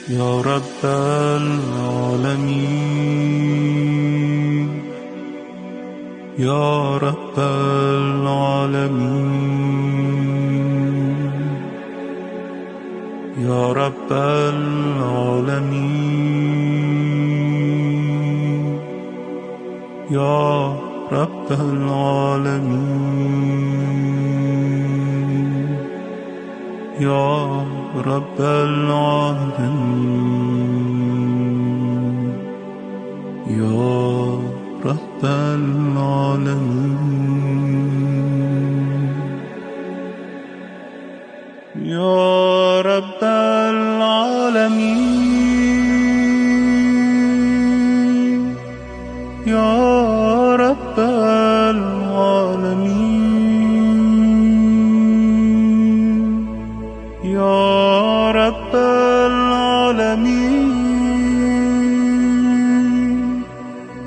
يا رب العالمين يا رب العالمين يا رب العالمين يا رب العالمين يا رب العالمين يا رب العالمين يا رب العالمين يا رب العالمين يا رب العالمين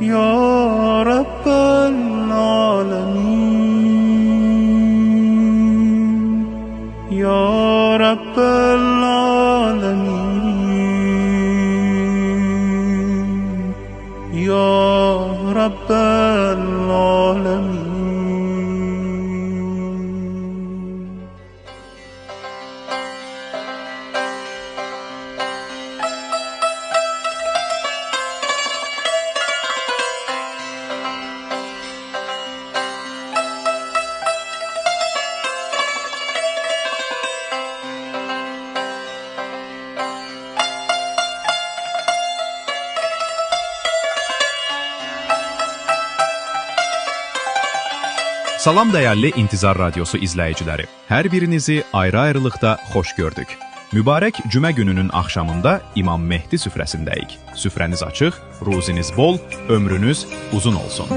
يا رب العالمين يا رب العالمين يا رب العالمين. Salam dəyərli İntizar Radiosu izləyiciləri. Hər birinizi ayrı-ayrılıqda xoş gördük. Mübarək cümə gününün axşamında İmam Mehdi süfrəsindəyik. Süfrəniz açıq, ruziniz bol, ömrünüz uzun olsun.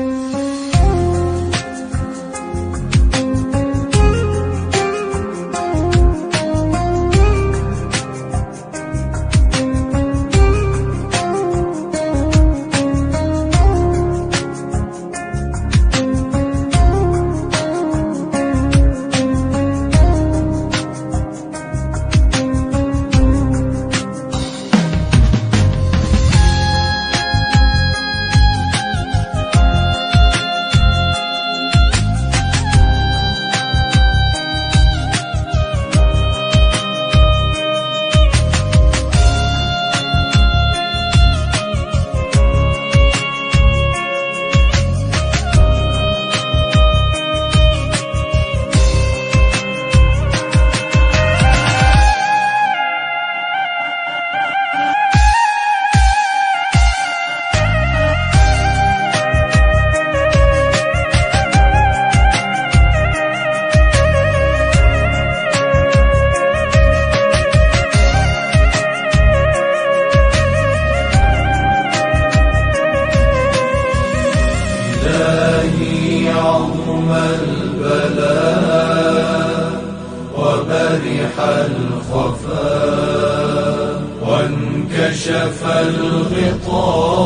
الخفاء وانكشف الغطاء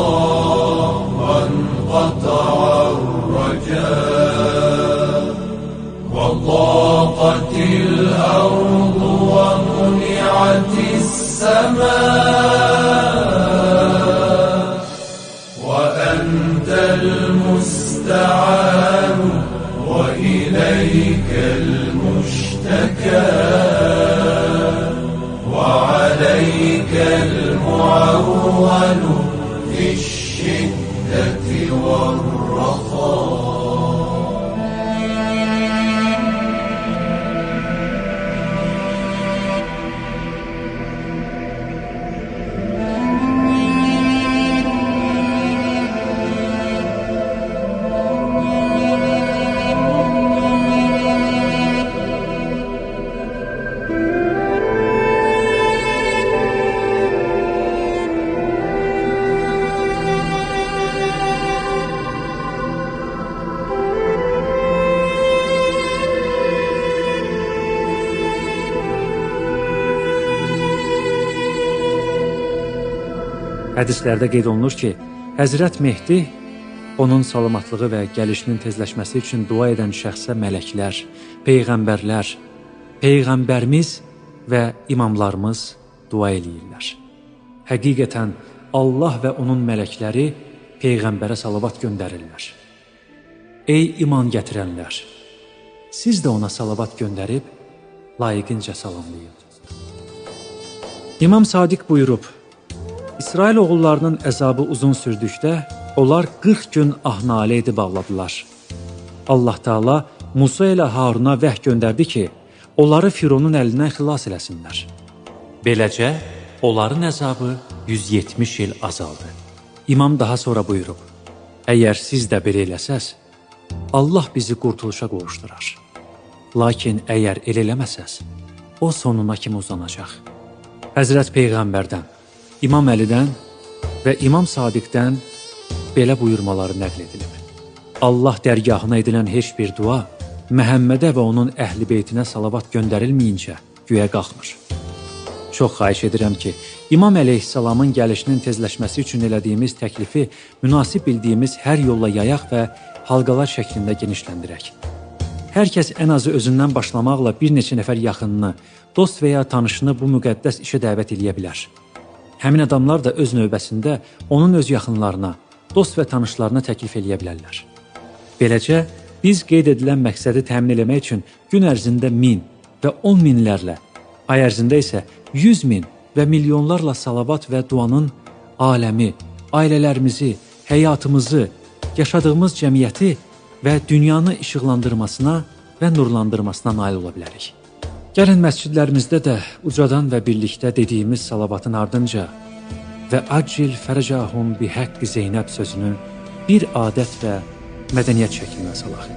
وانقطع الرجاء وضاقت الأرض ومنعت السماء وأنت المستعان وإليك المشتكى وعليك المعول في الشدة والرخاء. Hədislərdə qeyd olunur ki, Həzrət Mehdi onun salamatlığı və gəlişinin tezləşməsi üçün dua edən şəxsə mələklər, peyğəmbərimiz və imamlarımız dua eləyirlər. Həqiqətən Allah və onun mələkləri Peyğəmbərə salavat göndərirlər. Ey iman gətirənlər! Siz də ona salavat göndərib, layiqincə salamlayın. İmam Sadiq buyurub, İsrail oğullarının əzabı uzun sürdükdə, onlar 40 gün ah-nalə edib ağladılar. Allah Teala Musa ilə Haruna vəhy göndərdi ki, onları Fironun əlindən xilas eləsinlər. Beləcə, onların əzabı 170 il azaldı. İmam daha sonra buyurub, əgər siz də belə eləsəz, Allah bizi qurtuluşa qovuşdurar. Lakin əgər el eləməsəz, o sonuna kimi uzanacaq. Həzrət Peyğəmbərdən, İmam Əlidən və İmam Sadiqdən belə buyurmaları nəql edilib. Allah dərgahına edilən heç bir dua Məhəmmədə və onun əhl-i beytinə salavat göndərilməyincə göyə qalxmır. Çox xahiş edirəm ki, İmam əleyhissalamın gəlişinin tezləşməsi üçün elədiyimiz təklifi münasib bildiyimiz hər yolla yayaq və halqalar şəklində genişləndirək. Hər kəs ən azı özündən başlamaqla bir neçə nəfər yaxınını, dost və ya tanışını bu müqəddəs işə dəvət edə bilər. Həmin adamlar da öz növbəsində onun öz yaxınlarına, dost və tanışlarına təklif edə bilərlər. Beləcə, biz qeyd edilən məqsədi təmin eləmək üçün gün ərzində 1000 və 10 minlərlə, ay ərzində isə 100 min və milyonlarla salavat və duanın aləmi, ailələrimizi, həyatımızı, yaşadığımız cəmiyyəti və dünyanı işıqlandırmasına və nurlandırmasına nail ola bilərik. Gəlin məscidlərimizdə də ucadan və birlikdə dediyimiz salavatın ardınca və acil fərəcahum bi həqqi Zeynəb sözünü bir adət və mədəniyyət şəklinə salaq.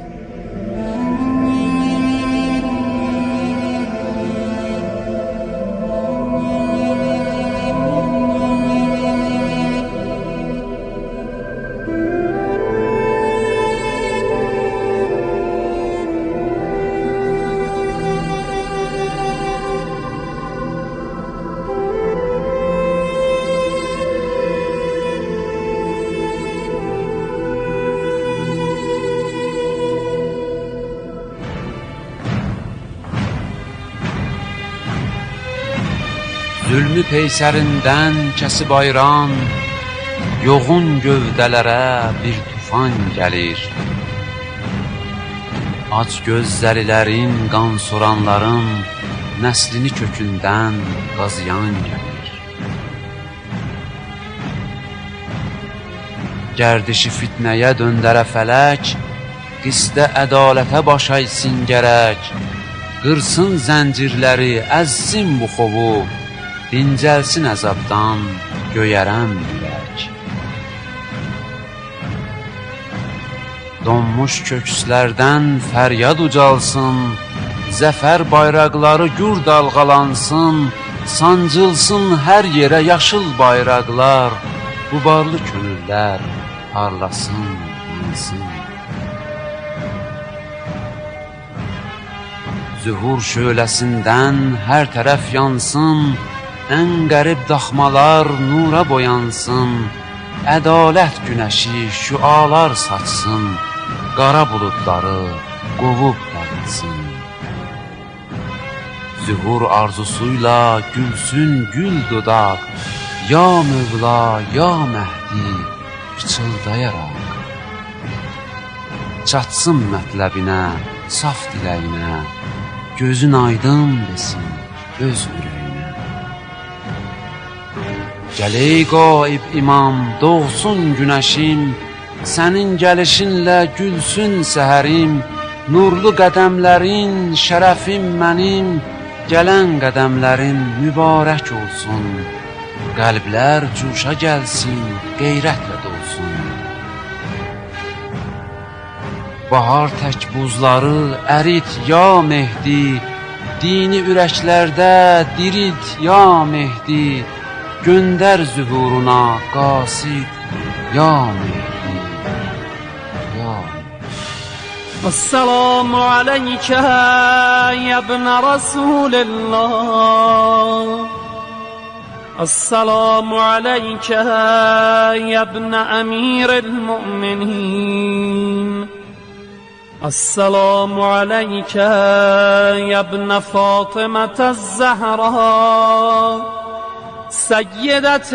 Zülmü peysərindən kəsib ayıran, yoğun gövdələrə bir tufan gəlir. Ac gözlərilərin, qan soranların, nəslini kökündən qazıyan gəlir. Gərdişi fitnəyə döndərə fələk, qisdə ədalətə baş əysin gərək. Qırsın zəncirləri, əzsin bu xovu, dincəlsin əzabdan, göyərən bilək. Donmuş kökslərdən fəryad ucalsın, zəfər bayraqları gür dalğalansın, sancılsın hər yerə yaşıl bayraqlar, qubarlı könüllər parlasın, yansın. Zühur şöləsindən hər tərəf yansın, ən qərib daxmalar nura boyansın, ədalət günəşi şüalar saçsın, qara buludları qovub dağılsın. Zühur arzusuyla gülsün gül dodaq, ya Mövla, ya Məhdi, pıçıldayaraq. Çatsın mətləbinə, saf diləyinə, gözün aydın desin öz ürəyinə. Gəl ey qaib imam, doğsun günəşim, sənin gəlişinlə gülsün səhərim, nurlu qədəmlərin, şərəfim mənim, gələn qədəmlərin mübarək olsun, qəlblər cuşa gəlsin, qeyrətlə dolsun. Bahar tək buzları ərit ya Mehdi, dini ürəklərdə dirit ya Mehdi, göndər zühuruna qasid ya Mehdi, ya Mehdi. Esselamu aleykə yəbnə Rasulillah. Esselamu aleykə yəbnə əmiril müminin. Esselamu aleykə yəbnə Fatimətəz Zəhra. سيدة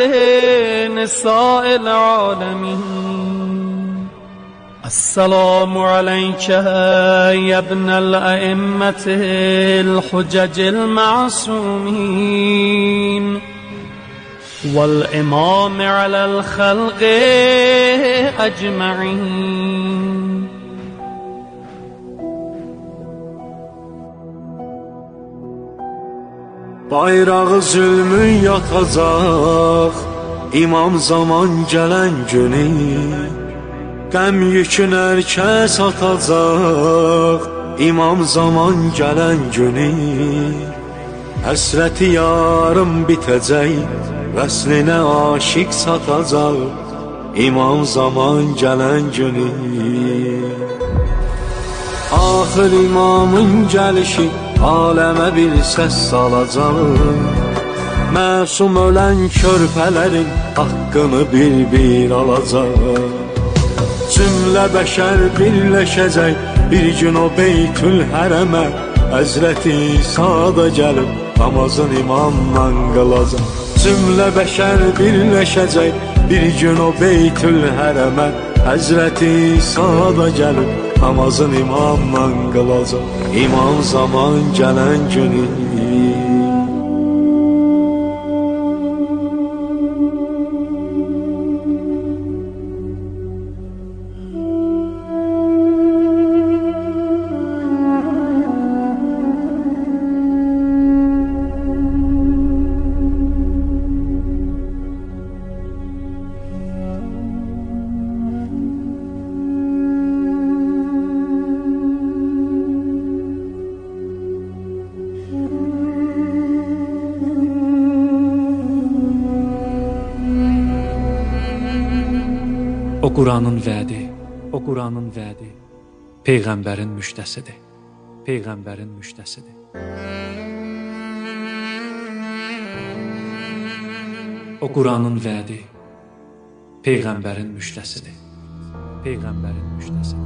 نساء العالمين. السلام عليك يا ابن الأئمة الحجج المعصومين والإمام على الخلق أجمعين. Bayrağı zülmün yatacaq, İmam zaman gələn günü, qəm yükün hər kəs atacaq, İmam zaman gələn günü. Həsrəti yarım bitəcək, vəslinə aşiq satacaq, İmam zaman gələn günü. Axır imamın gəlişi aləmə bir səs salacaq, məsum ölən körpələrin haqqını bir-bir alacaq. Cümlə bəşər birləşəcək bir gün o Beytül Hərəmə, Həzrəti İsa da gəlib namazın imamla qılacaq. Cümlə bəşər birləşəcək bir gün o Beytül Hərəmə, Həzrəti İsa da gəlib namazın imamla qılacaq. İmam zaman gələn günü. O Quranın vədi, o Quranın vədi, Peyğəmbərin müjdəsidir, Peyğəmbərin müjdəsidir. O Quranın vədi, Peyğəmbərin müjdəsidir, Peyğəmbərin müjdəsidir.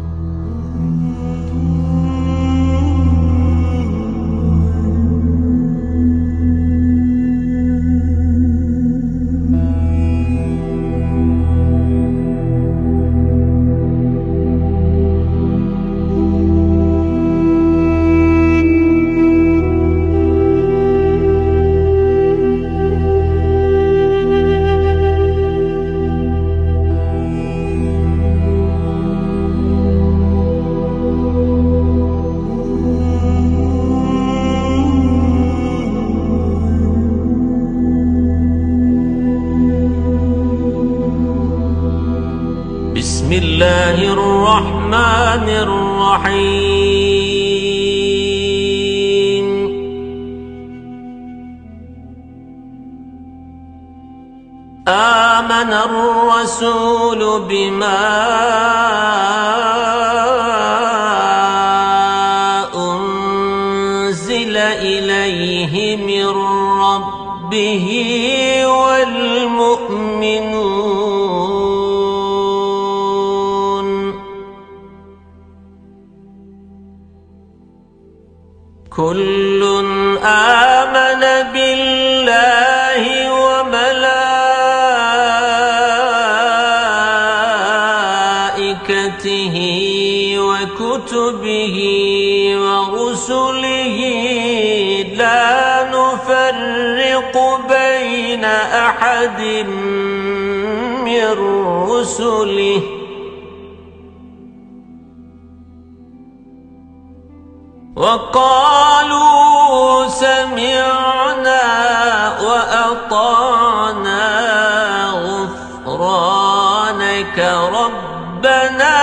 بسم الله الرحمن الرحيم. آمن الرسول بما أنزل إليه من ربه والمؤمنون كل آمن بالله وملائكته وكتبه ورسله لا نفرق بين أحد من رسله وقالوا سمعنا وأطعنا غفرانك ربنا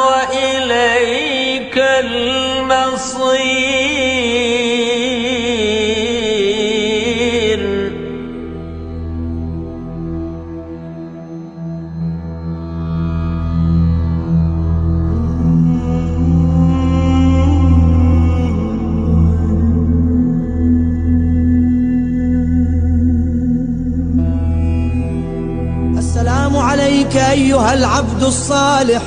وإليك المصير. السلام عليك أيها العبد الصالح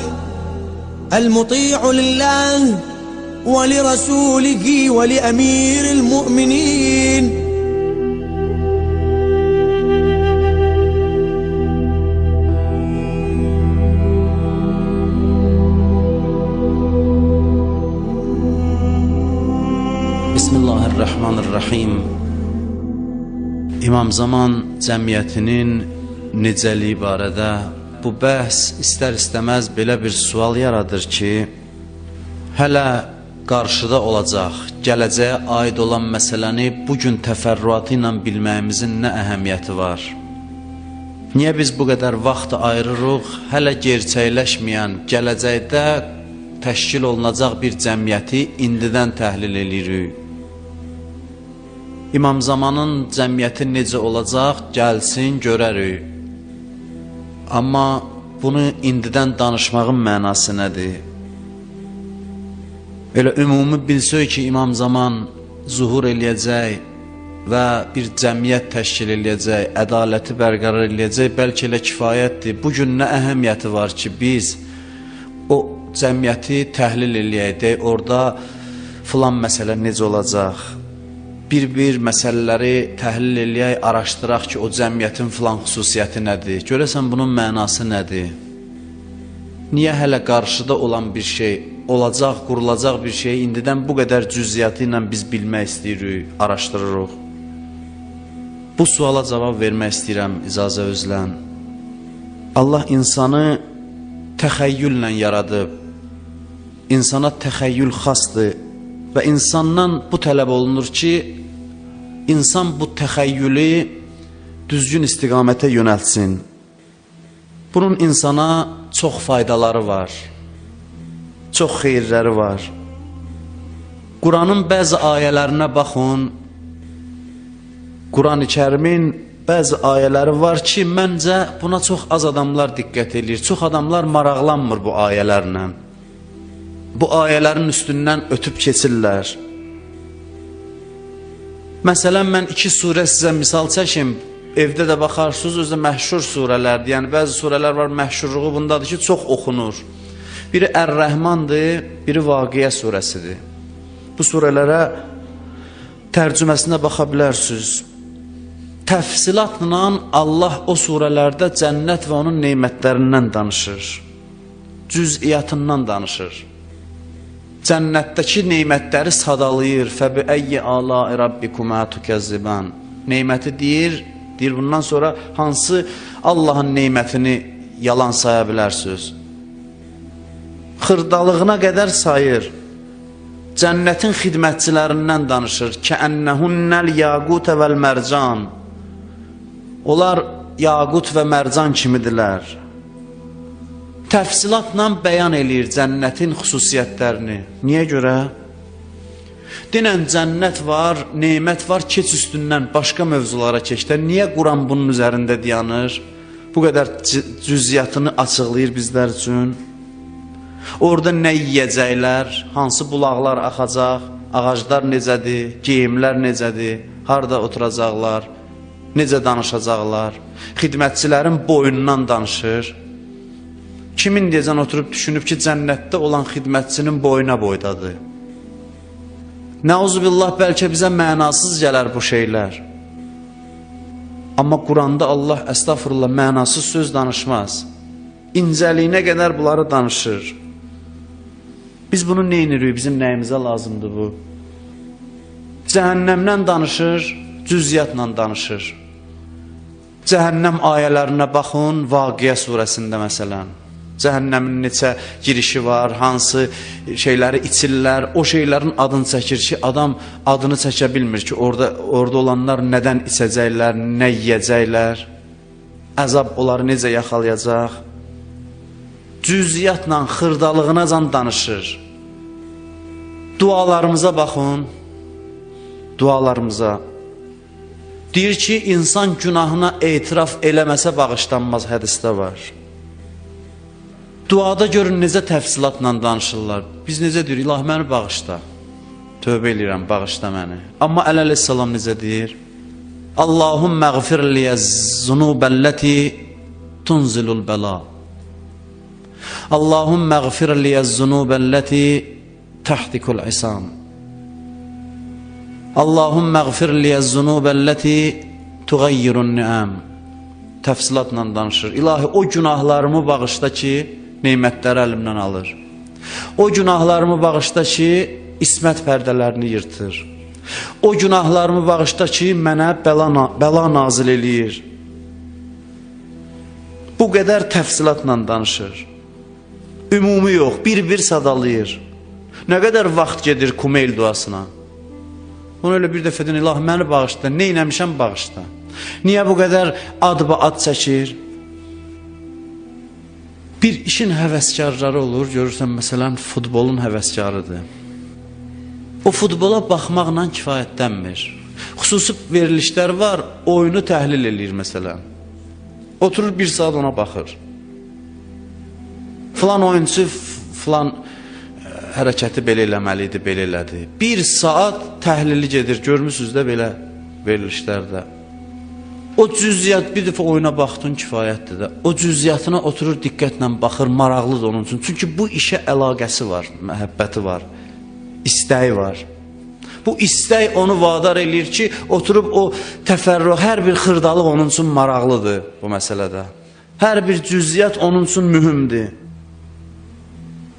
المطيع لله ولرسوله ولأمير المؤمنين. Bismillahirrahmanirrahim. İmam Zaman cəmiyyətinin necəliyi barədə bu bəhs istər-istəməz belə bir sual yaradır ki, hələ qarşıda olacaq, gələcəyə aid olan məsələni bugün təfərrüatı ilə bilməyimizin nə əhəmiyyəti var? Niyə biz bu qədər vaxt ayırırıq, hələ gerçəkləşməyən, gələcəkdə təşkil olunacaq bir cəmiyyəti indidən təhlil edirik? İmam Zamanın cəmiyyəti necə olacaq, gəlsin, görərik. Amma bunu indidən danışmağın mənası nədir? Elə ümumi bilsək ki, İmam Zaman zuhur eləyəcək və bir cəmiyyət təşkil eləyəcək, ədaləti bərqərar eləyəcək, bəlkə elə kifayətdir. Bugün nə əhəmiyyəti var ki, biz o cəmiyyəti təhlil eləyək, orada filan məsələ necə olacaq? Bir-bir məsələləri təhlil eləyək, araşdıraq ki, o cəmiyyətin filan xüsusiyyəti nədir? Görəsən bunun mənası nədir? Niyə hələ qarşıda olan bir şey, olacaq, qurulacaq bir şey indidən bu qədər cüziyyatı ilə biz bilmək istəyirik, araşdırırıq? Bu suala cavab vermək istəyirəm icazə özlən. Allah insanı təxəyyüllə yaradıb, insana təxəyyül xasdır və insandan bu tələb olunur ki, insan bu təxəyyülü düzgün istiqamətə yönəltsin. Bunun insana çox faydaları var, çox xeyirləri var. Quranın bəzi ayələrinə baxın, Quran-ı Kərimin bəzi ayələri var ki, məncə buna çox az adamlar diqqət edir, çox adamlar maraqlanmır bu ayələrlə. Bu ayələrin üstündən ötüb keçirlər. Məsələn, mən 2 surə sizə misal çəkim, evdə də baxarsınız, özü məşhur surələrdir. Yəni, bəzi surələr var, məşhurluğu bundadır ki, çox oxunur. Biri Ər-Rəhmandır, biri Vaqiyə surəsidir. Bu surələrə tərcüməsinə baxa bilərsiniz. Təfsilatla Allah o surələrdə cənnət və onun neymətlərindən danışır. Cüz'iyyatından danışır. Cənnətdəki neymətləri sadalayır. Fəbi-əyyi əlai rabbikumə tukəzzibən. Neyməti deyir bundan sonra hansı Allahın neymətini yalan saya bilərsiniz? Xırdalığına qədər sayır. Cənnətin xidmətçilərindən danışır. Kəənnəhunnəl yaqutə vəl mərcan. Onlar yaqut və mərcan kimidirlər. Təfsilatla bəyan eləyir cənnətin xüsusiyyətlərini. Niyə görə? Dinən cənnət var, neymət var, keç üstündən başqa mövzulara keçdə. Niyə Quran bunun üzərində dayanır? Bu qədər cüziyyatını açıqlayır bizlər üçün. Orada nə yiyəcəklər, hansı bulaqlar axacaq, ağaclar necədir, geyimlər necədir, harada oturacaqlar, necə danışacaqlar, xidmətçilərin boyundan danışır. Kimin deyəcən oturub düşünüb ki, cənnətdə olan xidmətçinin boyuna boydadır? Nəuzubillah, bəlkə bizə mənasız gələr bu şeylər. Amma Quranda Allah əstəğfurullah mənasız söz danışmaz. İncəliyinə qədər bunları danışır. Biz bunu neynirik, bizim nəyimizə lazımdır bu? Cəhənnəmdən danışır, cüziyyatla danışır. Cəhənnəm ayələrinə baxın, Vaqiyə surəsində məsələn. Cəhənnəmin neçə girişi var, hansı şeyləri içirlər, o şeylərin adını çəkir ki, adam adını çəkə bilmir ki, orada olanlar nədən içəcəklər, nə yiyəcəklər, əzab onları necə yaxalayacaq. Cüziyyatla, xırdalığınacan danışır. Dualarımıza baxın, dualarımıza. Deyir ki, insan günahına etiraf eləməsə bağışlanmaz, hədisdə var. Duada görün necə təfsilatla danışırlar. Biz necə deyir, ilah məni bağışla. Tövbə eləyirəm, bağışla məni. Amma əleyhissalam necə deyir? Allahümməğfir liyəz-zunubəlləti tunzilul bəla. Allahümməğfir liyəz-zunubəlləti təhdikul isam. Allahümməğfir liyəz-zunubəlləti tuğayyirun ni'am. Təfsilatla danışır. İlahi, o günahlarımı bağışla ki, neymətləri əlimdən alır. O günahlarımı bağışla ki, ismət pərdələrini yırtır. O günahlarımı bağışla ki, mənə bəla nazil eləyir. Bu qədər təfsilatla danışır. Ümumi yox, bir sadalayır. Nə qədər vaxt gedir Kumeyl duasına? Onu öyle bir dəfə deyin, İlahi məni bağışla, nə eləmişəm bağışla. Niyə bu qədər ad çəkir? Bir işin həvəskarları olur, görürsən, məsələn, futbolun həvəskarıdır. O futbola baxmaqla kifayətlənmir. Xüsusi verilişlər var, oyunu təhlil eləyir məsələn. Oturur bir saat ona baxır. Falan oyuncu falan hərəkəti belə eləməlidir, belə elədi. Bir saat təhlili gedir, görmüsünüz də belə verilişlərdə. O cüziyyat, bir dəfə oyuna baxdın kifayətdir də. O cüziyyatına oturur diqqətlə baxır, maraqlıdır onun üçün. Çünki bu işə əlaqəsi var, məhəbbəti var, istəyi var. Bu istək onu vadar eləyir ki, oturub o təfərrüh, hər bir xırdalıq onun üçün maraqlıdır bu məsələdə. Hər bir cüziyyat onun üçün mühümdir.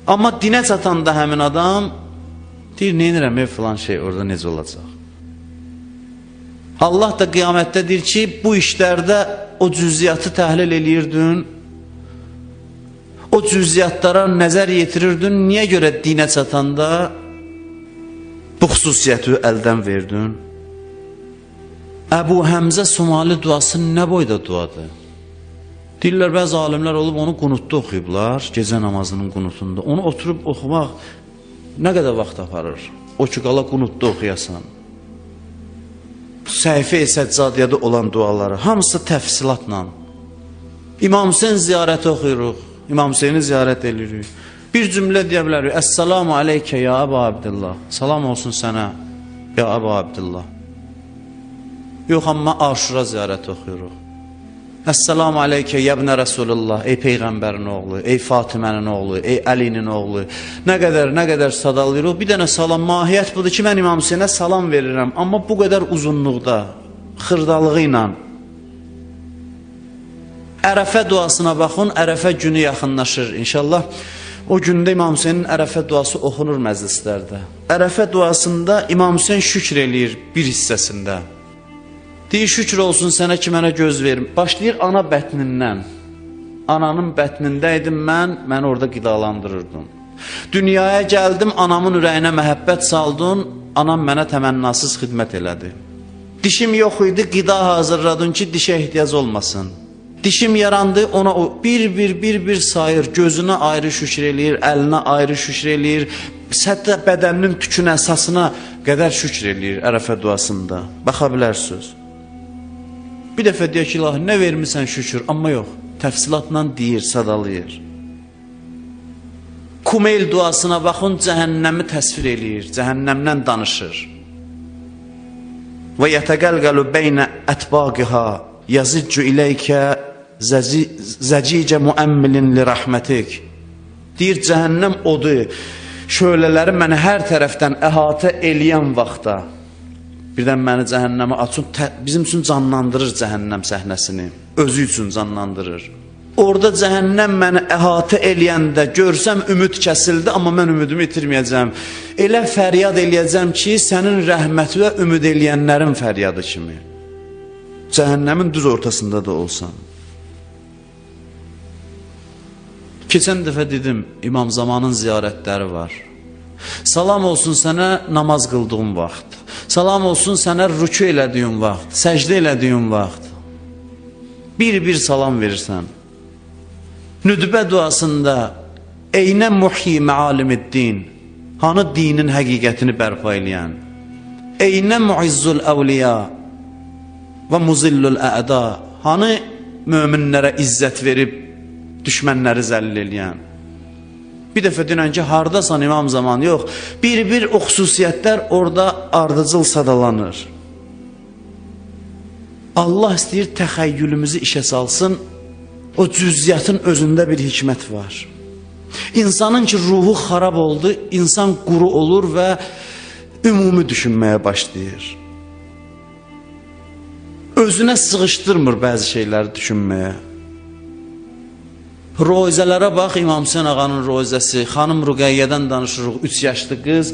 Amma dinə çatanda həmin adam deyir, neynirəm filan şey orada necə olacaq? Allah da qiyamətdə deyir ki, bu işlərdə o cüziyyatı təhlil eləyirdin, o cüziyyatlara nəzər yetirirdin, niyə görə dinə çatanda bu xüsusiyyəti əldən verdin? Əbu Həmzə Somali duası nə boyda duadır? Deyirlər, bəzi alimlər olub onu qunutda oxuyublar, gecə namazının qunutunda. Onu oturub oxumaq nə qədər vaxt aparır? O ki, qala qunutda oxuyasan. Səhifə-i Səccadiyyədə olan duaları, hamısı təfsilatla. İmam Hüseyin ziyarəti oxuyuruq, İmam Hüseyini ziyarət edirik. Bir cümlə deyə bilərik, Əssalamu aleykə ya Əbu Abdillah, salam olsun sənə ya Əbu Abdillah. Yox, amma Aşura ziyarəti oxuyuruq. Əssalamu aleykə yəbnə Rəsulullah, ey Peyğəmbərin oğlu, ey Fatimənin oğlu, ey Əlinin oğlu. Nə qədər sadalayırıq. Bir dənə salam, mahiyyət budur ki, mən İmam Hüseynə salam verirəm. Amma bu qədər uzunluqda, xırdalığı ilə. Ərəfə duasına baxın, Ərəfə günü yaxınlaşır inşallah. O gündə İmam Hüseynin Ərəfə duası oxunur məclislərdə. Ərəfə duasında İmam Hüseyin şükr eləyir bir hissəsində. Deyir, şükür olsun sənə ki, mənə göz verim. Başlayır ana bətnindən. Ananın bətnində idim mən, məni orada qidalandırırdın. Dünyaya gəldim, anamın ürəyinə məhəbbət saldın, anam mənə təmənnasız xidmət elədi. Dişim yox idi, qida hazırladın ki, dişə ehtiyac olmasın. Dişim yarandı, ona o bir sayır, gözünə ayrı şükür eləyir, əlinə ayrı şükür eləyir, hətta bədəninin tükün əsasına qədər şükür eləyir Ərəfə duasında. Baxa bilərsiniz. Bir dəfə deyək ki, ilahi, nə vermirsən şükür, amma yox, təfsilatla deyir, sadalayır. Kumeyl duasına baxın, cəhənnəmi təsvir eləyir, cəhənnəmdən danışır. Və yətəqəlqəlu beynə ətbaqiha, yaziccu iləykə zəcicə müəmmilin li rəhmətik. Deyir, cəhənnəm odu, şölələri məni hər tərəfdən əhatə eləyən vaxtda, birdən məni cəhənnəmə açın, bizim üçün canlandırır cəhənnəm səhnəsini, özü üçün canlandırır. Orada cəhənnəm məni əhatə eləyəndə görsəm ümid kəsildi, amma mən ümidimi itirməyəcəm. Elə fəryad eləyəcəm ki, sənin rəhməti və ümid eləyənlərin fəryadı kimi. Cəhənnəmin düz ortasında da olsan. Keçən dəfə dedim, İmam Zamanın ziyarətləri var. Salam olsun sənə namaz qıldığın vaxt. Salam olsun sənə rükû elədiyin vaxt, səcdə elədiyin vaxt. Bir salam verirsən. Nüdbə duasında Eynə muhyi məalimiddin, hanı dinin həqiqətini bərpa eləyən. Eynə muizzul əvliya və muzillul əda, hanı möminlərə izzət verib düşmənləri zəllil eləyən. Bir dəfə dinən ki, hardasan İmam Zaman, yox. Bir o xüsusiyyətlər orada ardıcıl sadalanır. Allah istəyir təxəyyülümüzü işə salsın, o cüziyyatın özündə bir hikmət var. İnsanın ki, ruhu xarab oldu, insan quru olur və ümumi düşünməyə başlayır. Özünə sığışdırmır bəzi şeyləri düşünməyə. Roizələrə bax, İmam Hüseyin ağanın roizəsi, xanım Rüqəyyədən danışırıq, 3 yaşlı qız,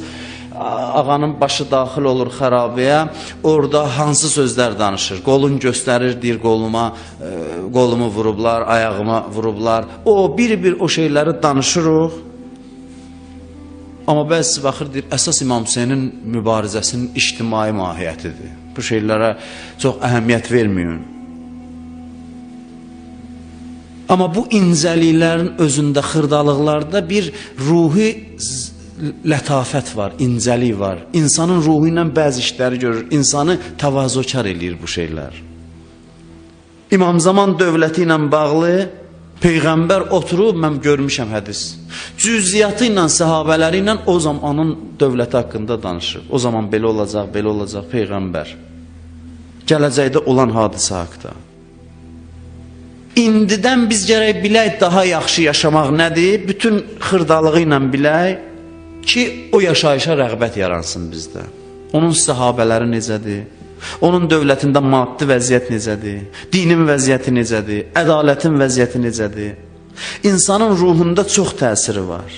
ağanın başı daxil olur xərabəyə, orada hansı sözlər danışır? Qolun göstərir, deyir qolumu vurublar, ayağıma vurublar. O bir o şeyləri danışırıq. Amma bəzisi baxır, deyir, əsas İmam Hüseynin mübarizəsinin ictimai mahiyyətidir. Bu şeylərə çox əhəmiyyət verməyin. Amma bu incəliklərin özündə, xırdalıqlarda bir ruhi lətafət var, incəlik var. İnsanın ruhu ilə bəzi işləri görür, insanı təvazökar eləyir bu şeylər. İmam Zaman dövləti ilə bağlı Peyğəmbər oturub, mən görmüşəm hədis, cüziyyatı ilə, səhabələri ilə o zamanın dövləti haqqında danışır. O zaman belə olacaq, belə olacaq Peyğəmbər. Gələcəkdə olan hadisə haqda. İndidən biz gərək bilək daha yaxşı yaşamaq nədir? Bütün xırdalığı ilə bilək ki, o yaşayışa rəğbət yaransın bizdə. Onun səhabələri necədir? Onun dövlətində maddi vəziyyət necədir? Dinin vəziyyəti necədir? Ədalətin vəziyyəti necədir? İnsanın ruhunda çox təsiri var.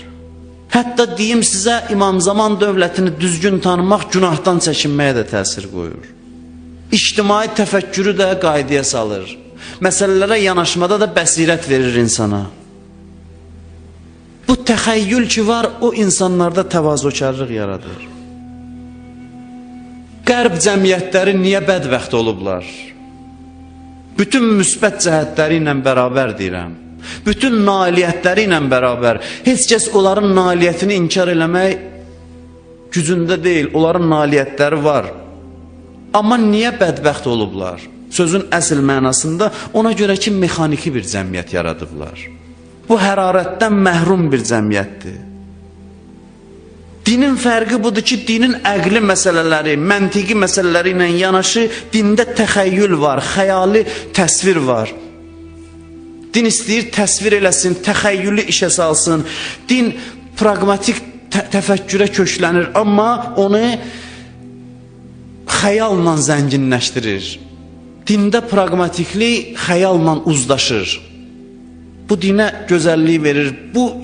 Hətta deyim sizə, İmam Zaman dövlətini düzgün tanımaq günahdan çəkinməyə də təsir qoyur. İctimai təfəkkürü də qaydaya salır. Məsələlərə yanaşmada da bəsirət verir insana. Bu təxəyyül ki var, o insanlarda təvazökarlıq yaradır. Qərb cəmiyyətləri niyə bədbəxt olublar? Bütün müsbət cəhətləri ilə bərabər deyirəm. Bütün nailiyyətləri ilə bərabər. Heç kəs onların nailiyyətini inkar eləmək gücündə deyil. Onların nailiyyətləri var. Amma niyə bədbəxt olublar? Sözün əsl mənasında ona görə ki, mexaniki bir cəmiyyət yaradıblar. Bu hərarətdən məhrum bir cəmiyyətdir. Dinin fərqi budur ki, dinin əqli məsələləri, məntiqi məsələləri ilə yanaşı dində təxəyyül var, xəyali təsvir var. Din istəyir təsvir eləsin, təxəyyülü işə salsın. Din pragmatik təfəkkürə köklənir, amma onu xəyalla zənginləşdirir. Dində pragmatiklik xəyalla uzlaşır. Bu dinə gözəllik verir. Bu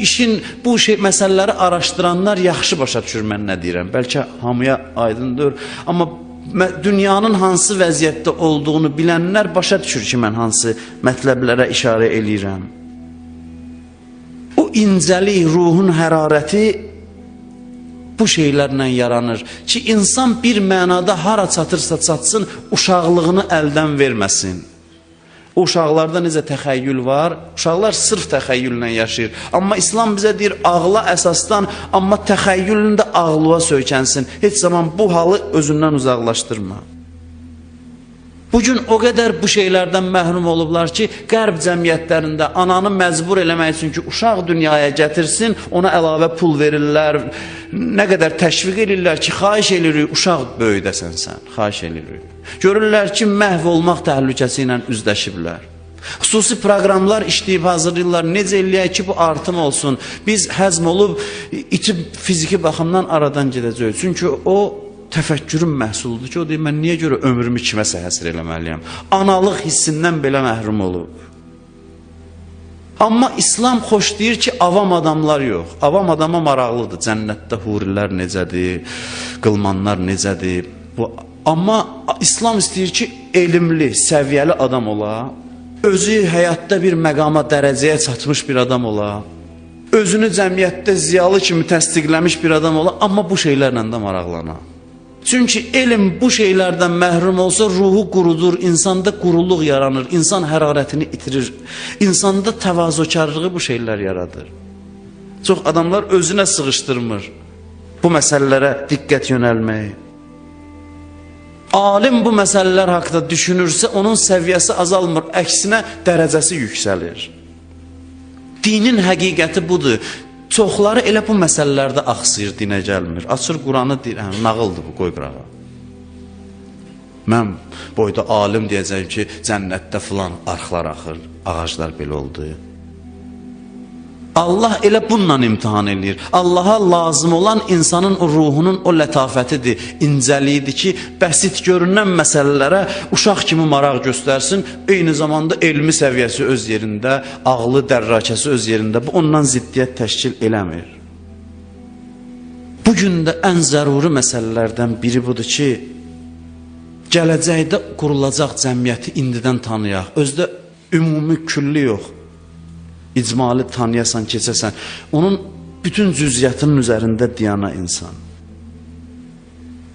məsələləri araşdıranlar yaxşı başa düşür mən nə deyirəm. Bəlkə hamıya aydındır. Amma dünyanın hansı vəziyyətdə olduğunu bilənlər başa düşür ki, mən hansı mətləblərə işarə eləyirəm. O incəlik, ruhun hərarəti bu şeylərlə yaranır ki, insan bir mənada hara çatırsa çatsın, uşaqlığını əldən verməsin. O uşaqlarda necə təxəyyül var, uşaqlar sırf təxəyyüllə yaşayır. Amma İslam bizə deyir, ağla əsasdan, amma təxəyyülün də ağlığa söykənsin. Heç zaman bu halı özündən uzaqlaşdırma. Bugün o qədər bu şeylərdən məhrum olublar ki, qərb cəmiyyətlərində ananı məcbur eləmək üçün ki, uşaq dünyaya gətirsin, ona əlavə pul verirlər, nə qədər təşviq edirlər ki, xahiş edirik, uşaq böyüdəsən sən, xahiş edirik. Görürlər ki, məhv olmaq təhlükəsi ilə üzləşiblər. Xüsusi proqramlar işləyib hazırlayırlar, necə eləyək ki, bu artım olsun. Biz həzm olub, itib fiziki baxımdan aradan gedəcəyik. Çünki o təfəkkürün məhsuludur ki, o deyir, mən niyə görə ömrümü kiməsə həsr eləməliyəm? Analıq hissindən belə məhrum olub. Amma İslam xoş deyir ki, avam adamlar yox. Avam adama maraqlıdır. Cənnətdə hurilər necədir, qılmanlar necədir. Amma İslam istəyir ki, elmli, səviyyəli adam ola, özü həyatda bir məqama, dərəcəyə çatmış bir adam ola, özünü cəmiyyətdə ziyalı kimi təsdiqləmiş bir adam ola, amma bu şeylərlə də maraqlana. Çünki elm bu şeylərdən məhrum olsa ruhu qurudur, insanda quruluq yaranır, insan hərarətini itirir, insanda təvazökarlığı bu şeylər yaradır. Çox adamlar özünə sığışdırmır bu məsələlərə diqqət yönəlməyi. Alim bu məsələlər haqda düşünürsə, onun səviyyəsi azalmır, əksinə dərəcəsi yüksəlir. Dinin həqiqəti budur. Çoxları elə bu məsələlərdə axsıyır, dinə gəlmir. Açır Quranı deyir, nağıldır bu, qoy qırağa. Mən boyda alim deyəcəm ki, cənnətdə filan arxlar axır, ağaclar belə oldu. Allah elə bununla imtihan eləyir. Allaha lazım olan insanın o ruhunun o lətafətidir, incəliyidir ki, bəsit görünən məsələlərə uşaq kimi maraq göstərsin, eyni zamanda elmi səviyyəsi öz yerində, ağlı dərrakəsi öz yerində, bu ondan ziddiyyət təşkil eləmir. Bugün də ən zəruri məsələlərdən biri budur ki, gələcəkdə qurulacaq cəmiyyəti indidən tanıyaq. Özdə ümumi külli yox. İcmali tanıyasan, keçəsən. Onun bütün cüziyyətinin üzərində diyana insan.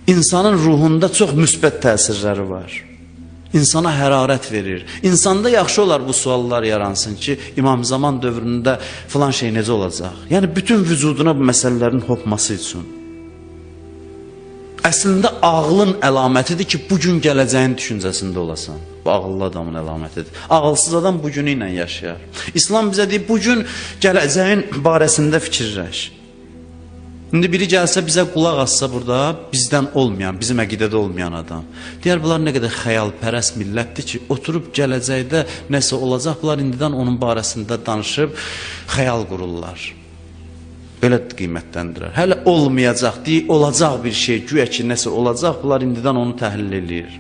İnsanın ruhunda çox müsbət təsirləri var. İnsana hərarət verir. İnsanda yaxşı olar bu suallar yaransın ki, İmam Zaman dövründə filan şey necə olacaq? Yəni bütün vücuduna bu məsələlərin hopması üçün. Əslində ağlın əlamətidir ki, bugün gələcəyin düşüncəsində olasan. Bu ağıllı adamın əlamətidir. Ağılsız adam bugünü ilə yaşayar. İslam bizə deyir, bugün gələcəyin barəsində fikirləş. İndi biri gəlsə bizə qulaq assa burada, bizdən olmayan, bizim əqidədə olmayan adam. Deyər, bunlar nə qədər xəyalpərəst millətdir ki, oturub gələcəkdə nəsə olacaq, bunlar indidən onun barəsində danışıb xəyal qururlar. Belə qiymətləndirir. Hələ olmayacaq, deyir, olacaq bir şey, güya ki, nəsə olacaq, bunlar indidən onu təhlil edir.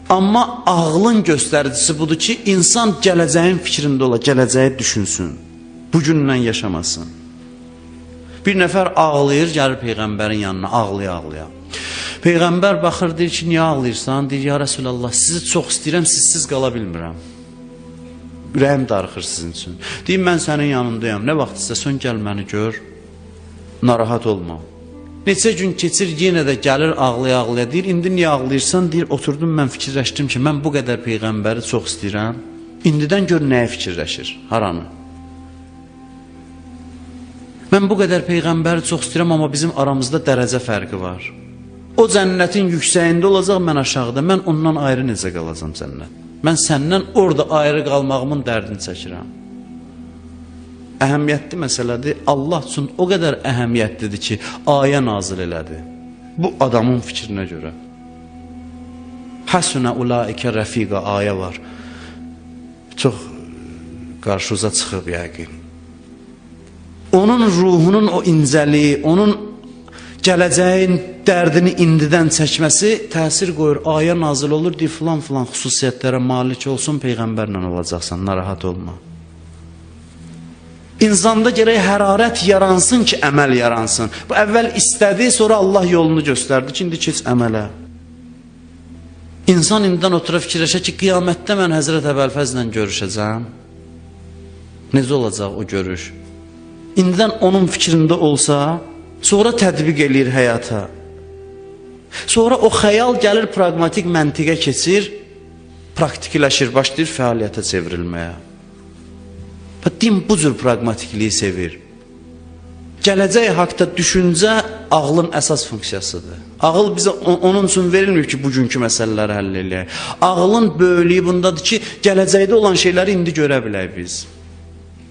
Amma ağlın göstəricisi budur ki, insan gələcəyin fikrində ola, gələcəyi düşünsün, bugünlə yaşamasın. Bir nəfər ağlayır, gəlir Peyğəmbərin yanına, ağlaya-ağlaya. Peyğəmbər baxır, deyir ki, niyə ağlayırsan? Deyir, ya Rəsulallah, sizi çox istəyirəm, sizsiz qala bilmirəm. Ürəyim darıxır sizin üçün. Deyir, mən sənin yanındayam, nə vaxt istəsən gəl məni gör, narahat olma. Neçə gün keçir, yenə də gəlir ağlaya-ağlaya, deyir, indi niyə ağlayırsan? Deyir, oturdum, mən fikirləşdim ki, mən bu qədər Peyğəmbəri çox istəyirəm. İndidən gör nəyə fikirləşir, haranı? Mən bu qədər Peyğəmbəri çox istəyirəm, amma bizim aramızda dərəcə fərqi var. O cənnətin yüksəyində olacaq, mən aşağıda. Mən ondan ayrı necə qalacam cənnət? Mən səndən orada ayrı qalmağımın dərdini çəkirəm. Əhəmiyyətli məsələdir. Allah üçün o qədər əhəmiyyətlidir ki, ayə nazil elədi. Bu adamın fikrinə görə. Həsünə ulaikə rəfiqə ayə var. Çox qarşınıza çıxıb yəqin. Onun ruhunun o incəliyi, onun gələcəyin dərdini indidən çəkməsi təsir qoyur. Ayə nazil olur, deyir, filan xüsusiyyətlərə malik olsun, Peyğəmbərlə olacaqsan, narahat olma. İnsanda gərək hərarət yaransın ki, əməl yaransın. Bu əvvəl istədi, sonra Allah yolunu göstərdi ki, indi keç əmələ. İnsan indidən otura fikirləşə ki, qiyamətdə mən Həzrət Əbəlfəzlə görüşəcəm. Necə olacaq o görüş? İndidən onun fikrində olsa, sonra tətbiq eləyir həyata. Sonra o xəyal gəlir, pragmatik məntiqə keçir, praktikləşir, başlayır fəaliyyətə çevrilməyə. Din bu cür pragmatikliyi sevir. Gələcək haqda düşüncə ağlın əsas funksiyasıdır. Ağıl bizə onun üçün verilmir ki, bugünkü məsələləri həll eləyək. Ağlın böyüklüyü bundadır ki, gələcəkdə olan şeyləri indi görə bilək biz.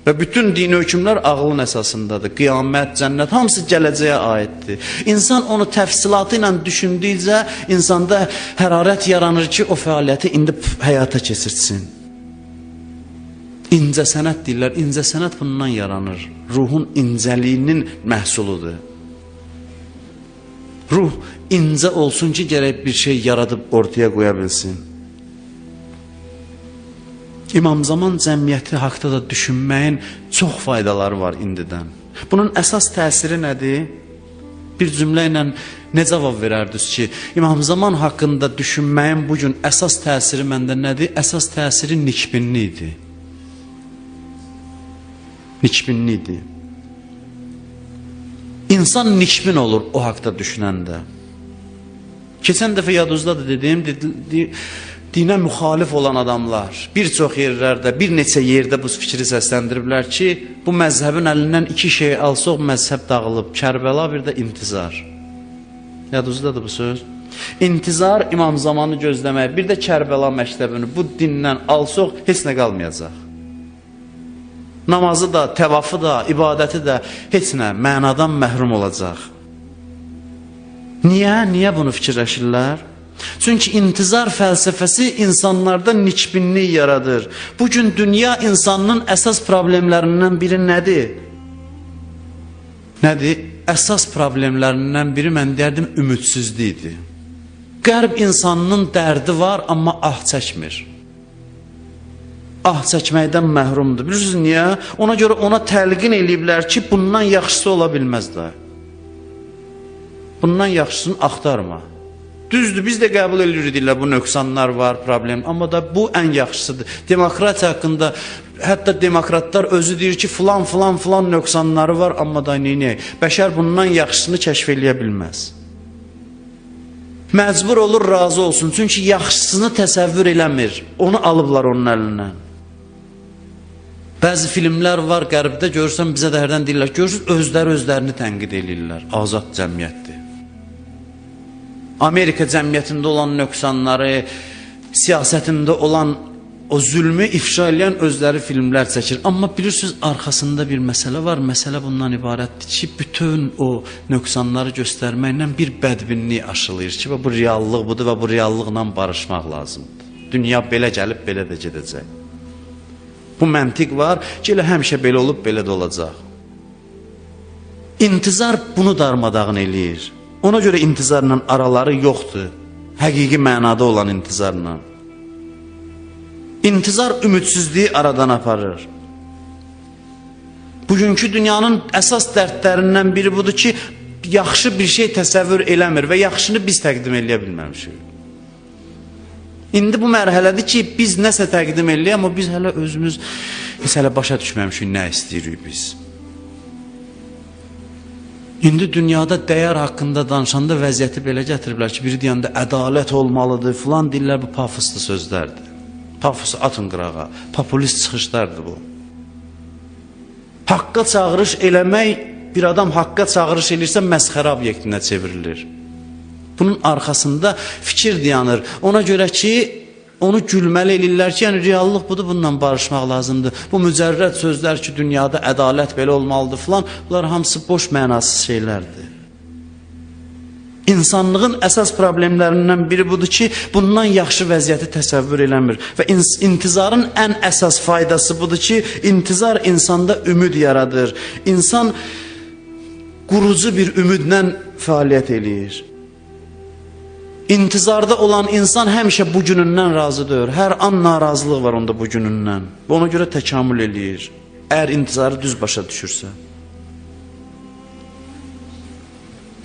Və bütün dini hökmlər ağlın əsasındadır. Qiyamət, cənnət, hamısı gələcəyə aiddir. İnsan onu təfsilatı ilə düşündükcə insanda hərarət yaranır ki, o fəaliyyəti indi həyata keçirsin. İncə sənət deyirlər, incə sənət bundan yaranır. Ruhun incəliyinin məhsuludur. Ruh incə olsun ki, gərək bir şey yaradıb ortaya qoya bilsin. İmam Zaman cəmiyyəti haqda da düşünməyin çox faydaları var indidən. Bunun əsas təsiri nədir? Bir cümlə ilə nə cavab verərdiniz ki, İmam Zaman haqqında düşünməyin bugün əsas təsiri məndə nədir? Əsas təsiri nikbinlidir. Nikbinlidir. İnsan nikbin olur o haqda düşünəndə. Keçən dəfə yadınızdadır dediyim, dinə müxalif olan adamlar bir çox yerlərdə, bir neçə yerdə bu fikri səsləndiriblər ki, bu məzhəbin əlindən iki şey alsaq məzhəb dağılıb, Kərbəla bir də intizar. Yadınızdadır bu söz? İntizar İmam Zamanı gözləmək, bir də Kərbəla məktəbini bu dindən alsaq heç nə qalmayacaq. Namazı da, təvafı da, ibadəti də heç nə, mənadan məhrum olacaq. Niyə? Niyə bunu fikirləşirlər? Çünki intizar fəlsəfəsi insanlarda nikbinlik yaradır. Bugün dünya insanının əsas problemlərindən biri nədir? Nədir? Əsas problemlərindən biri mən deyərdim ümidsizlikdir. Qərb insanının dərdi var, amma ah çəkmir. Ah çəkməkdən məhrumdur. Bilirsiniz niyə? Ona görə ona təlqin eləyiblər ki, bundan yaxşısı ola bilməz də. Bundan yaxşısını axtarma. Düzdür, biz də qəbul edirik, bu nöqsanlar var, problem. Amma da bu ən yaxşısıdır. Demokratiya haqqında hətta demokratlar özü deyir ki, filan nöqsanları var, amma da neyək? Bəşər bundan yaxşısını kəşf eləyə bilməz. Məcbur olur, razı olsun. Çünki yaxşısını təsəvvür eləmir. Onu alıblar onun əlindən. Bəzi filmlər var, qərbdə görürsən, bizə də hərdən deyirlər, görürsünüz, özlərini tənqid edirlər. Azad cəmiyyətdir. Amerika cəmiyyətində olan nöqsanları, siyasətində olan o zülmü ifşa edən özləri filmlər çəkir. Amma bilirsiniz, arxasında bir məsələ var. Məsələ bundan ibarətdir ki, bütün o nöqsanları göstərməklə bir bədbinlik aşılayır ki, bu reallıq budur və bu reallıqla barışmaq lazımdır. Dünya belə gəlib, belə də gedəcək. Bu məntiq var ki, elə həmişə belə olub, belə də olacaq. İntizar bunu darmadağın eləyir. Ona görə intizarla araları yoxdur. Həqiqi mənada olan intizarla. İntizar ümidsizliyi aradan aparır. Bugünkü dünyanın əsas dərdlərindən biri budur ki, yaxşı bir şey təsəvvür eləmir və yaxşını biz təqdim eləyə bilməmişik. İndi bu mərhələdir ki, biz nəsə təqdim eləyək, amma biz hələ özümüz hələ başa düşməmişik, nə istəyirik biz. İndi dünyada dəyər haqqında danışanda vəziyyəti belə gətiriblər ki, biri deyəndə ədalət olmalıdır, filan deyirlər, bu pafoslu sözlərdir. Pafosu atın qırağa, populist çıxışlardır bu. Haqqa çağırış eləmək, bir adam haqqa çağırış elirsə məsxərə obyektinə çevrilir. Bunun arxasında fikir dayanır. Ona görə ki, onu gülməli elirlər ki, yəni reallıq budur, bununla barışmaq lazımdır. Bu mücərrəd sözlər ki, dünyada ədalət belə olmalıdır filan, bunlar hamısı boş mənasız şeylərdir. İnsanlığın əsas problemlərindən biri budur ki, bundan yaxşı vəziyyəti təsəvvür eləmir. Və intizarın ən əsas faydası budur ki, intizar insanda ümid yaradır. İnsan qurucu bir ümidlə fəaliyyət eləyir. İntizarda olan insan həmişə bu günündən razıdır. Hər an narazılıq var onda bu günündən. Ona görə təkamül eləyir. Əgər intizarı düz başa düşürsə.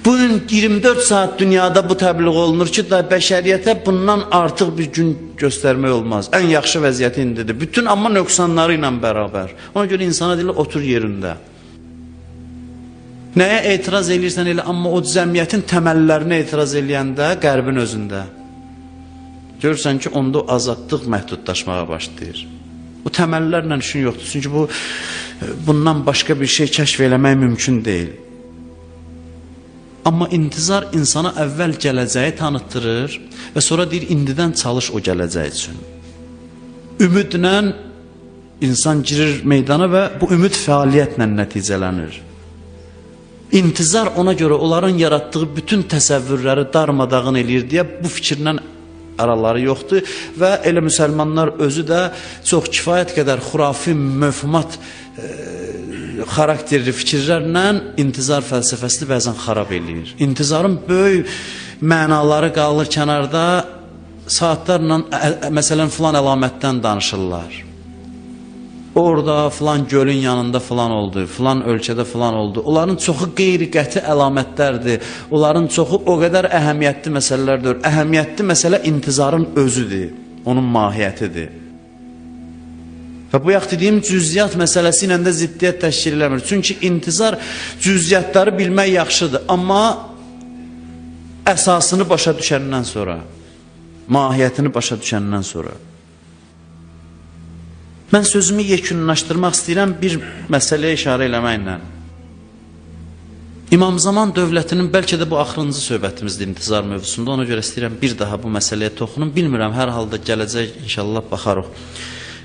Bugün 24 saat dünyada bu təbliğ olunur ki, bəşəriyyətə bundan artıq bir gün göstərmək olmaz. Ən yaxşı vəziyyəti indidir. Bütün amma nöqsanları ilə bərabər. Ona görə insana deyirlər, otur yerində. Nəyə etiraz eləyirsən elə, amma o cəmiyyətin təməllərinə etiraz eləyəndə qərbin özündə. Görürsən ki, onda o azadlıq məhdudlaşmağa başlayır. Bu təməllərlə işin yoxdur. Çünki bundan başqa bir şey kəşf eləmək mümkün deyil. Amma intizar insana əvvəl gələcəyi tanıtdırır və sonra deyir, indidən çalış o gələcək üçün. Ümidlə insan girir meydana və bu ümid fəaliyyətlə nəticələnir. İntizar ona görə onların yaratdığı bütün təsəvvürləri darmadağın eləyir deyə bu fikirlə araları yoxdur və elə müsəlmanlar özü də çox kifayət qədər xurafi, məfhumat xarakterli fikirlərlə intizar fəlsəfəsini bəzən xarab eləyir. İntizarın böyük mənaları qalır kənarda, saatlarla məsələn filan əlamətdən danışırlar. Orada filan gölün yanında filan oldu, filan ölkədə filan oldu. Onların çoxu qeyri-qəti əlamətlərdir. Onların çoxu o qədər əhəmiyyətli məsələlərdir. Əhəmiyyətli məsələ intizarın özüdür, onun mahiyyətidir. Və bu yaxud dediyim cüziyyat məsələsi ilə də ziddiyyət təşkil eləmir. Çünki intizar cüziyyatları bilmək yaxşıdır, amma əsasını başa düşəndən sonra, mahiyyətini başa düşəndən sonra. Mən sözümü yekunlaşdırmaq istəyirəm bir məsələyə işarə eləməklə. İmam Zaman dövlətinin bəlkə də bu axırıncı söhbətimizdir intizar mövzusunda. Ona görə istəyirəm bir daha bu məsələyə toxunum. Bilmirəm, hər halda gələcək inşallah baxarıq.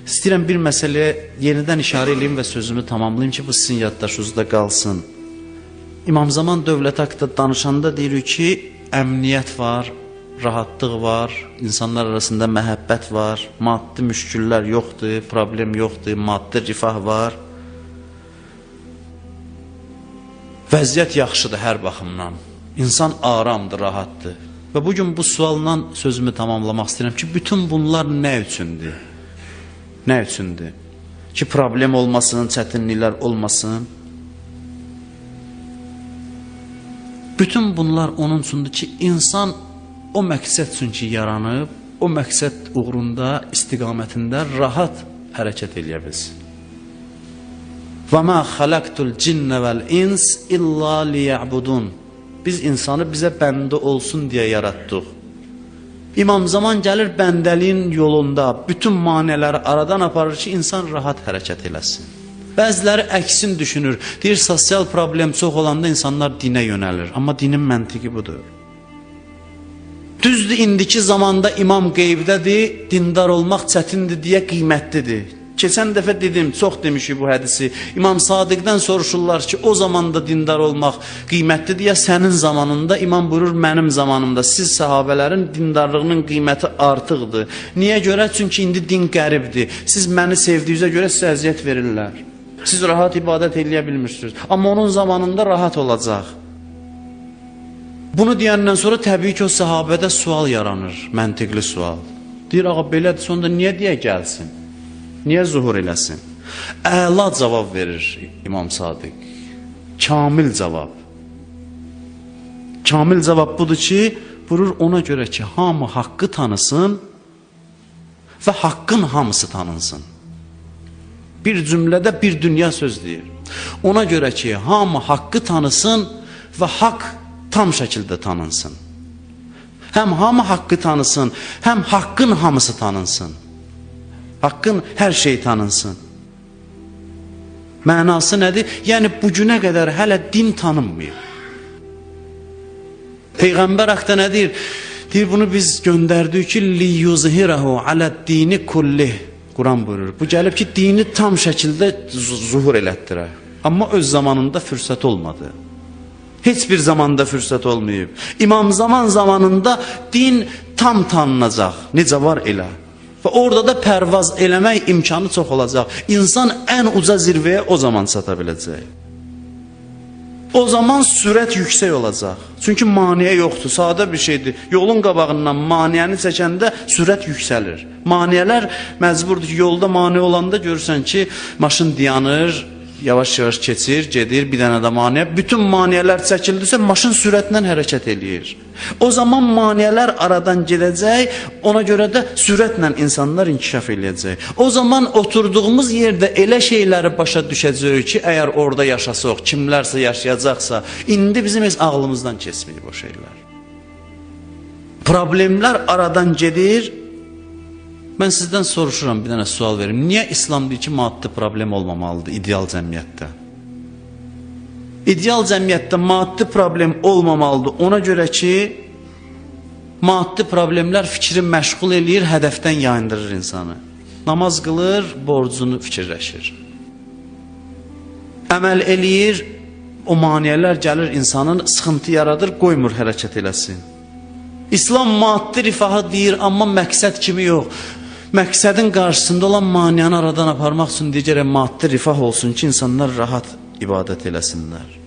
İstəyirəm bir məsələyə yenidən işarə edeyim və sözümü tamamlayayım ki, bu sizin yaddaşınızda qalsın. İmam Zaman dövləti haqqında danışanda deyirik ki, əmniyyət var, rahatlıq var, insanlar arasında məhəbbət var, maddi müşküllər yoxdur, problem yoxdur, maddi rifah var. Vəziyyət yaxşıdır hər baxımdan. İnsan aramdır, rahatdır. Və bugün bu sualla sözümü tamamlamaq istəyirəm ki, bütün bunlar nə üçündür? Nə üçündür? Ki, problem olmasın, çətinliklər olmasın. Bütün bunlar onun üçündür ki, insan o məqsəd üçün ki yaranıb, o məqsəd uğrunda, istiqamətində rahat hərəkət eləyə bilsin. وَمَا خَلَقْتُ الْجِنَّ وَالْاِنْسِ إِلَّا لِيَعْبُدُونَ Biz insanı bizə bəndə olsun deyə yaratdıq. İmam Zaman gəlir bəndəliyin yolunda bütün manələri aradan aparır ki, insan rahat hərəkət eləsin. Bəziləri əksin düşünür. Deyir, sosial problem çox olanda insanlar dinə yönəlir. Amma dinin məntiqi budur. Düzdür, indiki zamanda imam qeybdədir, dindar olmaq çətindir deyə qiymətlidir. Keçən dəfə dedim, çox demişik bu hədisi. İmam Sadiqdən soruşurlar ki, o zamanda dindar olmaq qiymətlidir ya sənin zamanında? İmam buyurur, mənim zamanımda. Siz sahabələrin dindarlığının qiyməti artıqdır. Niyə görə? Çünki indi din qəribdir. Siz məni sevdiyinizə görə sizə əziyyət verirlər. Siz rahat ibadət eləyə bilmirsiniz. Amma onun zamanında rahat olacaq. Bunu deyəndən sonra təbii ki, o sahabədə sual yaranır, məntiqli sual. Deyir, ağa belədir, sonunda niyə deyə gəlsin? Niyə zuhur eləsin? Əla cavab verir İmam Sadiq. Kamil cavab. Kamil cavab budur ki, vurur ona görə ki, hamı haqqı tanısın və haqqın hamısı tanınsın. Bir cümlədə bir dünya söz deyir. Ona görə ki, hamı haqqı tanısın və haqq tam şəkildə tanınsın. Həm hamı haqqı tanısın, həm haqqın hamısı tanınsın. Haqqın hər şey tanınsın. Mənası nədir? Yəni, bu günə qədər hələ din tanınmıyor. Peyğəmbər haqqda nə deyir? Deyir, bunu biz göndərdik ki, لِيُزْهِرَهُ عَلَى الدِّينِ كُلِّهِ Quran buyurur. Bu gəlib ki, dini tam şəkildə zuhur elətdirək. Amma öz zamanında fürsət olmadı. Heç bir zamanda fürsət olmayıb. İmam Zaman zamanında din tam tanınacaq. Necə var elə. Və orada da pərvaz eləmək imkanı çox olacaq. İnsan ən uca zirvəyə o zaman çata biləcək. O zaman sürət yüksək olacaq. Çünki maniyə yoxdur, sadə bir şeydir. Yolun qabağından maniyəni çəkəndə sürət yüksəlir. Maniyələr məcburdur ki, yolda maniyə olanda görürsən ki, maşın dayanır, yavaş-yavaş keçir, gedir, bir dənə də maniyə. Bütün maniyələr çəkildirsə, maşın sürətlə hərəkət eləyir. O zaman maniyələr aradan gedəcək, ona görə də sürətlə insanlar inkişaf eləyəcək. O zaman oturduğumuz yerdə elə şeyləri başa düşəcəyik ki, əgər orada yaşasaq, kimlərsə yaşayacaqsa, indi bizim heç ağlımızdan keçməyib o şeylər. Problemlər aradan gedir. Mən sizdən soruşuram, bir dənə sual verim. Niyə İslam deyir ki, maddi problem olmamalıdır ideal cəmiyyətdə? İdeal cəmiyyətdə maddi problem olmamalıdır. Ona görə ki, maddi problemlər fikri məşğul eləyir, hədəfdən yayındırır insanı. Namaz qılır, borcunu fikirləşir. Əməl eləyir, o maniyələr gəlir, insanın sıxıntı yaradır, qoymur hərəkət eləsin. İslam maddi rifahı deyir, amma məqsəd kimi yox. Məqsədin qarşısında olan maniyəni aradan aparmaq üçün digər maddi rifah olsun ki, insanlar rahat ibadət eləsinlər.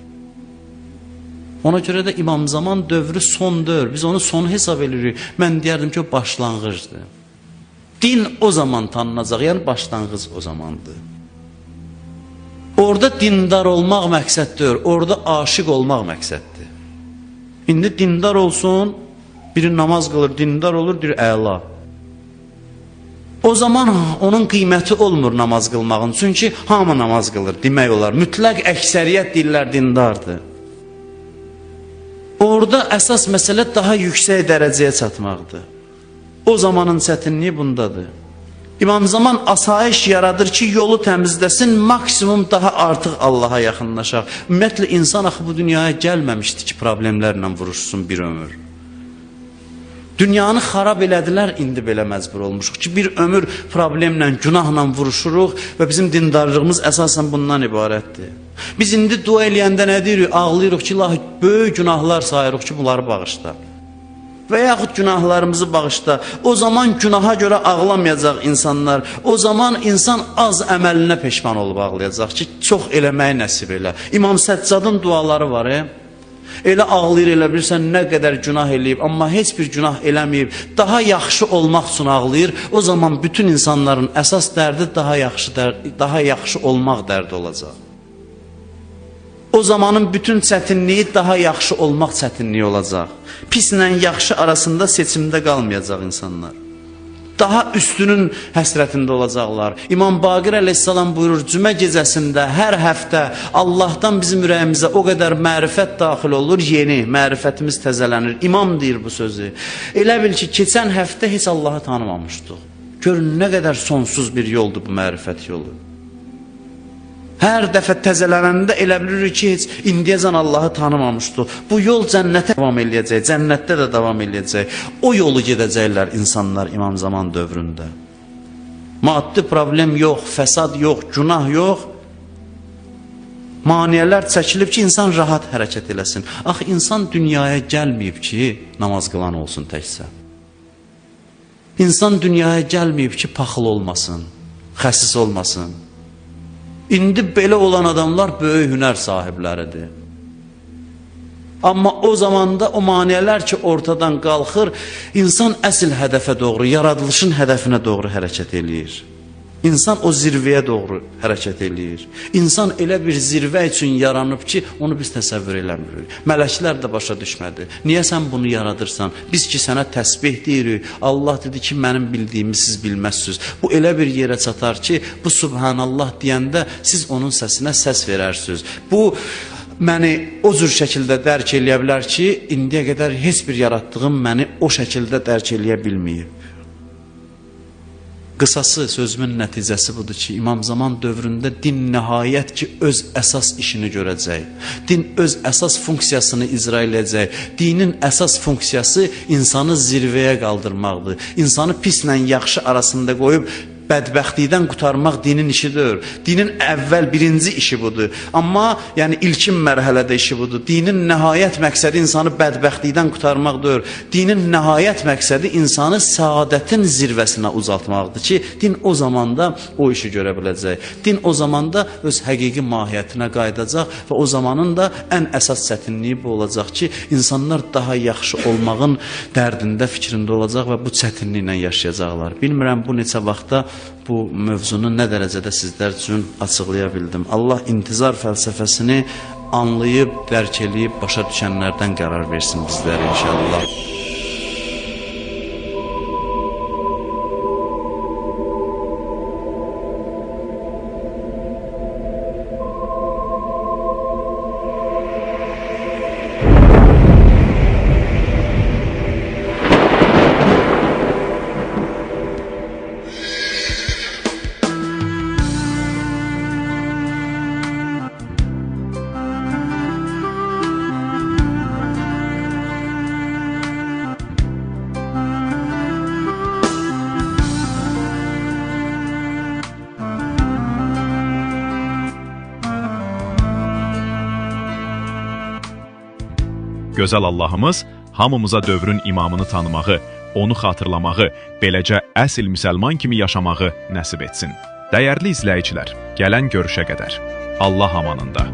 Ona görə də İmam Zaman dövrü son dövr. Biz onu son hesab edirik. Mən deyərdim ki, o başlanğıcdır. Din o zaman tanınacaq, yəni başlanğıc o zamandır. Orada dindar olmaq məqsəddir, orada aşiq olmaq məqsəddir. İndi dindar olsun, biri namaz qılır, dindar olur, deyir, əla. O zaman onun qiyməti olmur namaz qılmağın. Çünki hamı namaz qılır, demək olar. Mütləq əksəriyyət deyirlər dindardır. Orada əsas məsələ daha yüksək dərəcəyə çatmaqdır. O zamanın çətinliyi bundadır. İmam Zaman asayiş yaradır ki, yolu təmizləsin, maksimum daha artıq Allaha yaxınlaşaq. Ümumiyyətlə, insan axı bu dünyaya gəlməmişdi ki, problemlərlə vuruşsun bir ömür. Dünyanı xarab elədilər, indi belə məcbur olmuşuq ki, bir ömür problemlə, günahla vuruşuruq və bizim dindarlığımız əsasən bundan ibarətdir. Biz indi dua eləyəndə nə deyirik? Ağlayırıq ki, ilahi, böyük günahlar sayırıq ki, bunları bağışla. Və yaxud günahlarımızı bağışla. O zaman günaha görə ağlamayacaq insanlar. O zaman insan az əməlinə peşman olub ağlayacaq ki, çox eləməyi nəsib elə. İmam Səccadın duaları var, Elə ağlayır, elə bilirsən, nə qədər günah eləyib, amma heç bir günah eləməyib, daha yaxşı olmaq üçün ağlayır. O zaman bütün insanların əsas dərdi daha yaxşı olmaq dərdi olacaq. O zamanın bütün çətinliyi daha yaxşı olmaq çətinliyi olacaq. Pislə yaxşı arasında seçimdə qalmayacaq insanlar. Daha üstünün həsrətində olacaqlar. İmam Baqir əleyhissalam buyurur, cümə gecəsində hər həftə Allahdan bizim ürəyimizə o qədər mərifət daxil olur, yeni mərifətimiz təzələnir. İmam deyir bu sözü. Elə bil ki, keçən həftə heç Allahı tanımamışdıq. Görün, nə qədər sonsuz bir yoldur bu mərifət yolu. Hər dəfə təzələnəndə elə bilirik ki, heç indiyəcən Allahı tanımamışdıq. Bu yol cənnətə davam eləyəcək, cənnətdə də davam eləyəcək. O yolu gedəcəklər insanlar İmam Zaman dövründə. Maddi problem yox, fəsad yox, günah yox. Maniyələr çəkilib ki, insan rahat hərəkət eləsin. Axı, insan dünyaya gəlməyib ki, namaz qılan olsun təkcə. İnsan dünyaya gəlməyib ki, paxıl olmasın, xəsis olmasın. İndi belə olan adamlar böyük hünər sahibləridir. Amma o zamanda o maniyələr ki, ortadan qalxır, insan əsl hədəfə doğru, yaradılışın hədəfinə doğru hərəkət eləyir. İnsan o zirvəyə doğru hərəkət eləyir. İnsan elə bir zirvə üçün yaranıb ki, onu biz təsəvvür eləmirik. Mələklər də başa düşmədi. Niyə sən bunu yaradırsan? Biz ki, sənə təsbih deyirik. Allah dedi ki, mənim bildiyimi siz bilməzsiniz. Bu elə bir yerə çatar ki, bu Subhanallah deyəndə siz onun səsinə səs verərsiniz. Bu, məni o cür şəkildə dərk eləyə bilər ki, indiyə qədər heç bir yaratdığım məni o şəkildə dərk eləyə bilməyib. Qısası, sözümün nəticəsi budur ki, İmam Zaman dövründə din nəhayət ki, öz əsas işini görəcək. Din öz əsas funksiyasını icra edəcək. Dinin əsas funksiyası insanı zirvəyə qaldırmaqdır. İnsanı pislə yaxşı arasında qoyub, bədbəxtlikdən qurtarmaq dinin işidir. Dinin əvvəl birinci işi budur. Amma yəni ilkin mərhələdə işi budur. Dinin nəhayət məqsədi insanı bədbəxtlikdən qurtarmaqdır. Dinin nəhayət məqsədi insanı səadətin zirvəsinə uzatmaqdır ki, din o zamanda o işi görə biləcək. Din o zamanda öz həqiqi mahiyyətinə qayıdacaq və o zamanın da ən əsas çətinliyi bu olacaq ki, insanlar daha yaxşı olmağın dərdində, fikrində olacaq və bu çətinliklə yaşayacaqlar. Bilmirəm bu neçə vaxtda bu mövzunu nə dərəcədə sizlər üçün açıqlaya bildim. Allah intizar fəlsəfəsini anlayıb, dərk eləyib, başa düşənlərdən qərar versin bizlərə inşallah. Gözəl Allahımız hamımıza dövrün imamını tanımağı, onu xatırlamağı, beləcə əsl müsəlman kimi yaşamağı nəsib etsin. Dəyərli izləyicilər, gələn görüşə qədər Allah amanında.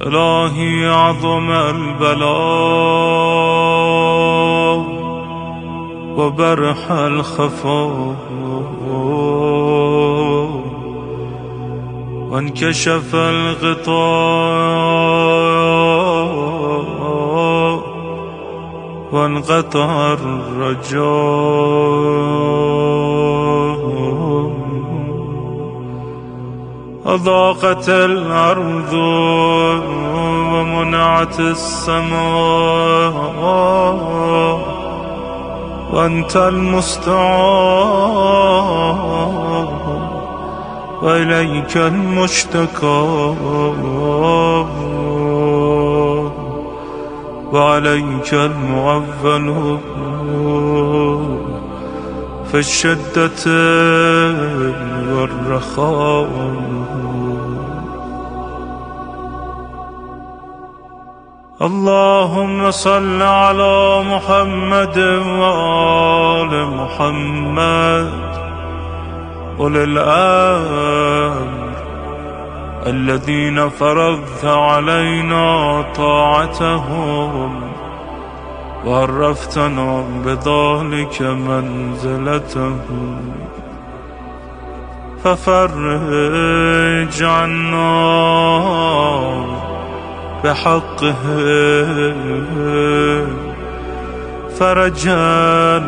إلهي عظم البلاء وبرح الخفاء وانكشف الغطاء وانقطع الرجاء أضاقت الأرض ومنعت السماء وأنت المستعان وإليك المشتكى وعليك المعول في الشدة والرخاء اللهم صل على محمد وآل محمد أولي الأمر الذين فرضت علينا طاعتهم وعرفتنا بذلك منزلتهم ففرج عنا بحقهم فرجا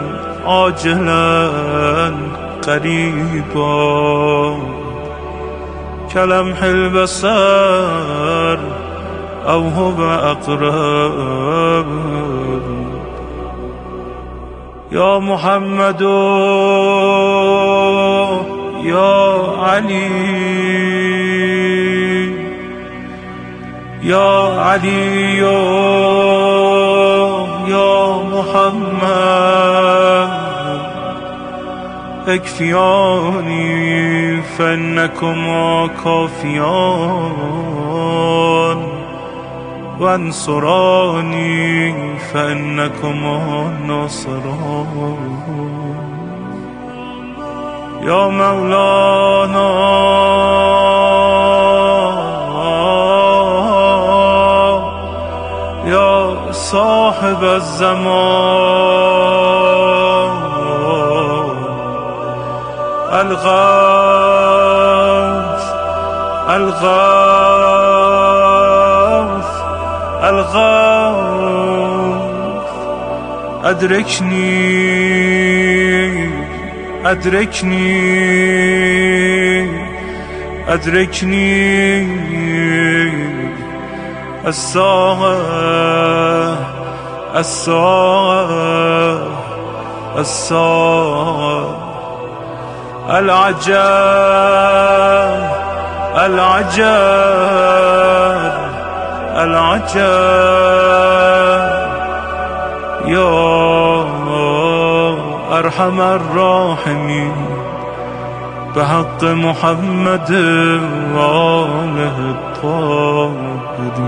عاجلا قريبا كلمح البصر أو هو أقرب يا محمد يا علي يا علي يا محمد اكفياني فإنكما كافيان وانصراني فإنكما ناصران يا مولانا يا صاحب الزمان الغوث الغوث الغوث أدركني أدركني أدركني الساعة الساعة الساعة العجاب العجاب العجاب يا أرحم الراحمين بحق محمد وآله الطاهرين